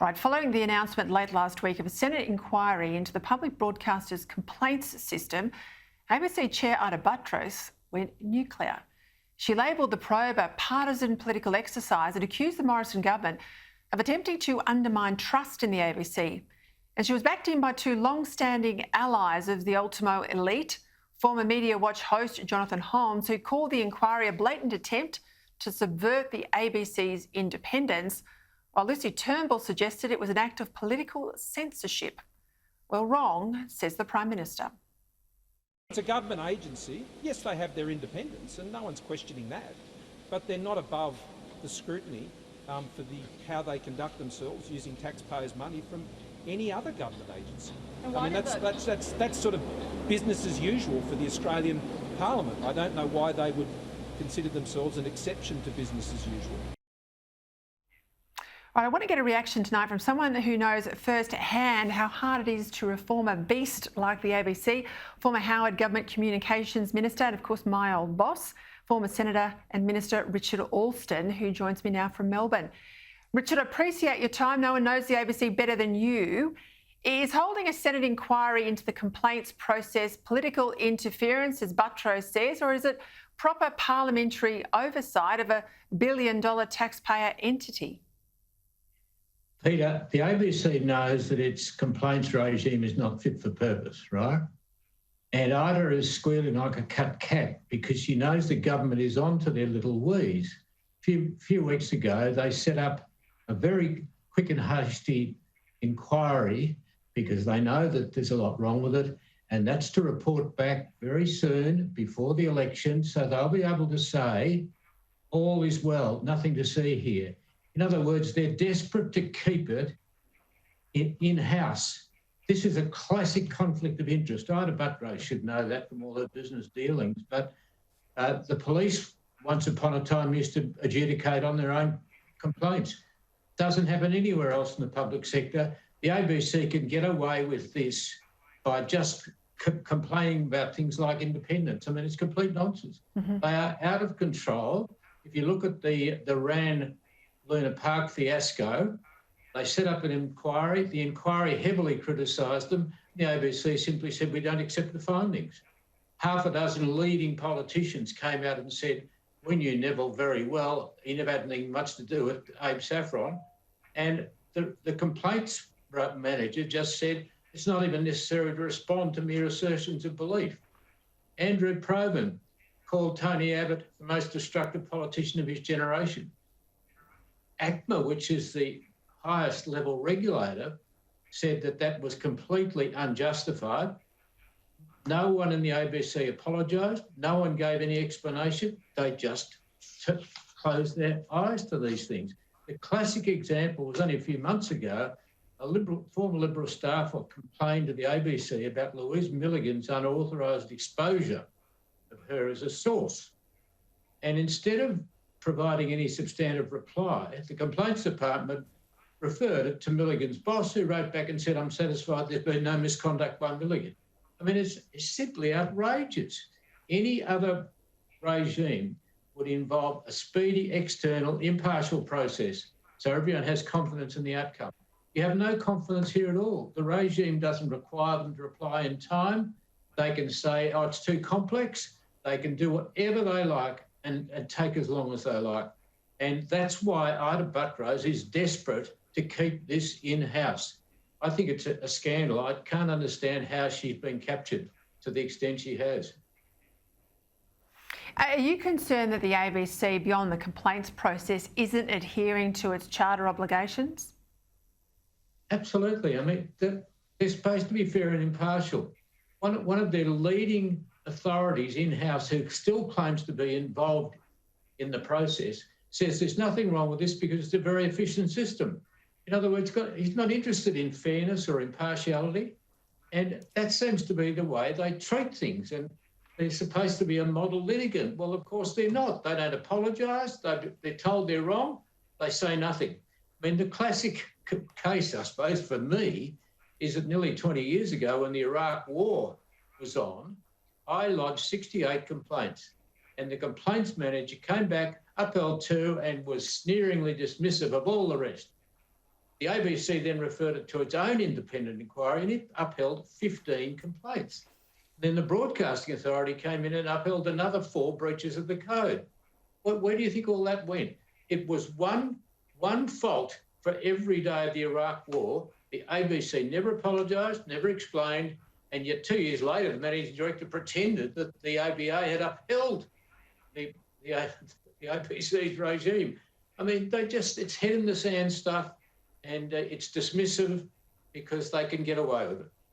Right, following the announcement late last week of a Senate inquiry into the public broadcaster's complaints system, ABC Chair Ita Buttrose went nuclear. She labelled the probe a partisan political exercise and accused the Morrison government of attempting to undermine trust in the ABC. And she was backed in by two long-standing allies of the Ultimo elite, former Media Watch host Jonathan Holmes, who called the inquiry a blatant attempt to subvert the ABC's independence, while Lucy Turnbull suggested it was an act of political censorship. Well, wrong, says the Prime Minister. It's a government agency. Yes, they have their independence, and no one's questioning that, but they're not above the scrutiny for how they conduct themselves using taxpayers' money from any other government agency. I mean, that's sort of business as usual for the Australian Parliament. I don't know why they would consider themselves an exception to business as usual. I want to get a reaction tonight from someone who knows firsthand how hard it is to reform a beast like the ABC, former Howard Government Communications Minister and, of course, my old boss, former Senator and Minister Richard Alston, who joins me now from Melbourne. Richard, I appreciate your time. No one knows the ABC better than you. Is holding a Senate inquiry into the complaints process political interference, as Buttrose says, or is it proper parliamentary oversight of a billion-dollar taxpayer entity? Peter, the ABC knows that its complaints regime is not fit for purpose, right? And Ita is squealing like a cut cat because she knows the government is on to their little wheeze. A few weeks ago, they set up a very quick and hasty inquiry because they know that there's a lot wrong with it, and that's to report back very soon before the election, so they'll be able to say, all is well, nothing to see here. In other words, they're desperate to keep it in-house. This is a classic conflict of interest. Ita Buttrose should know that from all her business dealings, but the police, once upon a time, used to adjudicate on their own complaints. Doesn't happen anywhere else in the public sector. The ABC can get away with this by just complaining about things like independence. I mean, it's complete nonsense. Mm-hmm. They are out of control. If you look at the Rand Luna Park fiasco, they set up an inquiry. The inquiry heavily criticised them. The ABC simply said, we don't accept the findings. Half a dozen leading politicians came out and said, we knew Neville very well. He never had anything much to do with Abe Saffron. And the complaints manager just said, it's not even necessary to respond to mere assertions of belief. Andrew Probyn called Tony Abbott the most destructive politician of his generation. ACMA, which is the highest level regulator, said that that was completely unjustified. No one in the ABC apologised. No one gave any explanation. They just closed their eyes to these things. The classic example was only a few months ago, former Liberal staffer complained to the ABC about Louise Milligan's unauthorised exposure of her as a source. And instead of providing any substantive reply, the Complaints Department referred it to Milligan's boss, who wrote back and said, I'm satisfied there's been no misconduct by Milligan. I mean, it's simply outrageous. Any other regime would involve a speedy, external, impartial process so everyone has confidence in the outcome. You have no confidence here at all. The regime doesn't require them to reply in time. They can say, oh, it's too complex. They can do whatever they like and take as long as they like. And that's why Ita Buttrose is desperate to keep this in-house. I think it's a scandal. I can't understand how she's been captured to the extent she has. Are you concerned that the ABC, beyond the complaints process, isn't adhering to its charter obligations? Absolutely. I mean, they're supposed to be fair and impartial. One of their leading authorities in-house who still claims to be involved in the process says there's nothing wrong with this because it's a very efficient system. In other words, he's not interested in fairness or impartiality, and that seems to be the way they treat things. And they're supposed to be a model litigant. Well, of course they're not. They don't apologise. They're told they're wrong. They say nothing. I mean, the classic case, I suppose, for me, is that nearly 20 years ago when the Iraq War was on, I lodged 68 complaints, and the complaints manager came back, upheld 2, and was sneeringly dismissive of all the rest. The ABC then referred it to its own independent inquiry and it upheld 15 complaints. Then the Broadcasting Authority came in and upheld another 4 breaches of the code. Where do you think all that went? It was one fault for every day of the Iraq War. The ABC never apologised, never explained, and yet 2 years later, the managing director pretended that the ABA had upheld the ABC's regime. I mean, it's head in the sand stuff, and it's dismissive because they can get away with it.